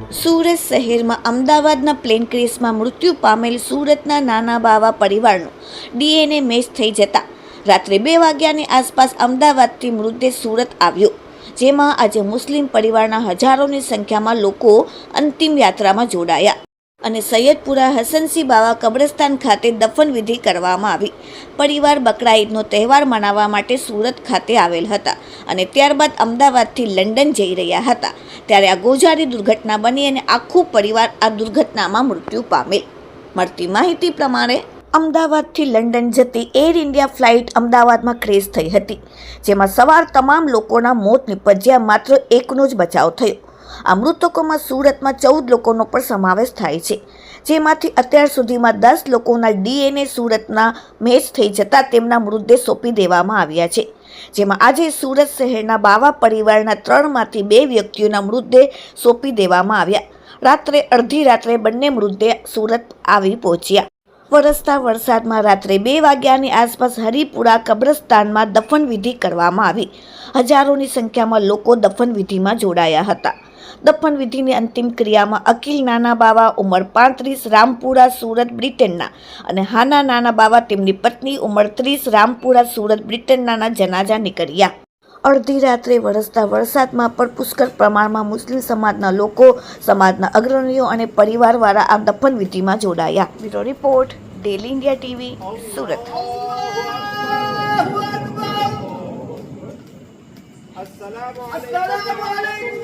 સુરત શહેરમાં અમદાવાદના પ્લેન ક્રેશમાં મૃત્યુ પામેલ સુરતના નાના બાવા પરિવારનું ડીએનએ મેચ થઈ જતા રાત્રે 2 વાગ્યાની આસપાસ અમદાવાદથી મૃતદેહ સુરત આવ્યો, જેમાં આજે મુસ્લિમ પરિવારના હજારોની સંખ્યામાં લોકો અંતિમ યાત્રામાં જોડાયા અને સૈયદપુરા હસનસી બાવા કબ્રસ્તાન ખાતે દફનવિધિ કરવામાં આવી। પરિવાર બકરા ઈદનો તહેવાર મનાવવા માટે સુરત ખાતે આવેલ હતા અને ત્યારબાદ અમદાવાદથી લંડન જઈ રહ્યા હતા, ત્યારે આ ગોઝારી દુર્ઘટના બની અને આખું પરિવાર આ દુર્ઘટનામાં મૃત્યુ પામેલ। મળતી માહિતી પ્રમાણે અમદાવાદથી લંડન જતી એર ઇન્ડિયા ફ્લાઇટ અમદાવાદમાં ક્રેશ થઈ હતી, જેમાં સવાર તમામ લોકોના મોત નીપજ્યા, માત્ર એકનો જ બચાવ થયો। આ મૃતકોમાં સુરતમાં 14 લોકોનો પણ સમાવેશ થાય છે, જેમાંથી અત્યાર સુધીમાં 10 લોકોના ડીએનએ સુરતના મેચ થઈ જતા તેમના મૃતદેહ સોંપી દેવામાં આવ્યા છે, જેમાં આજે સુરત શહેરના બાવા પરિવારના 3માંથી 2 વ્યક્તિઓના મૃતદેહ સોંપી દેવામાં આવ્યા। રાત્રે અડધી રાત્રે બંને મૃતદેહ સુરત આવી પહોંચ્યા। વરસતા વરસાદમાં રાત્રે 2 વાગ્યાની આસપાસ હરિપુરા કબ્રસ્તાનમાં દફનવિધિ કરવામાં આવી। હજારોની સંખ્યામાં લોકો દફનવિધિમાં જોડાયા હતા। દફનવિધિની અંતિમ ક્રિયામાં અકીલ નાના બાવા ઉંમર 35 રામપુરા સુરત બ્રિટનના અને હાના નાના બાવા તેમની પત્ની ઉંમર 30 રામપુરા સુરત બ્રિટનના જનાજા નીકળ્યા। અડધી રાત્રે વરસતા વરસાદમાં પણ પુષ્કળ પ્રમાણમાં મુસ્લિમ સમાજના લોકો, સમાજના અગ્રણીઓ અને પરિવારવાળા આ દફનવિધિમાં જોડાયા। Bureau report, daily India TV, Surat. अस्सलामु अलैकुम।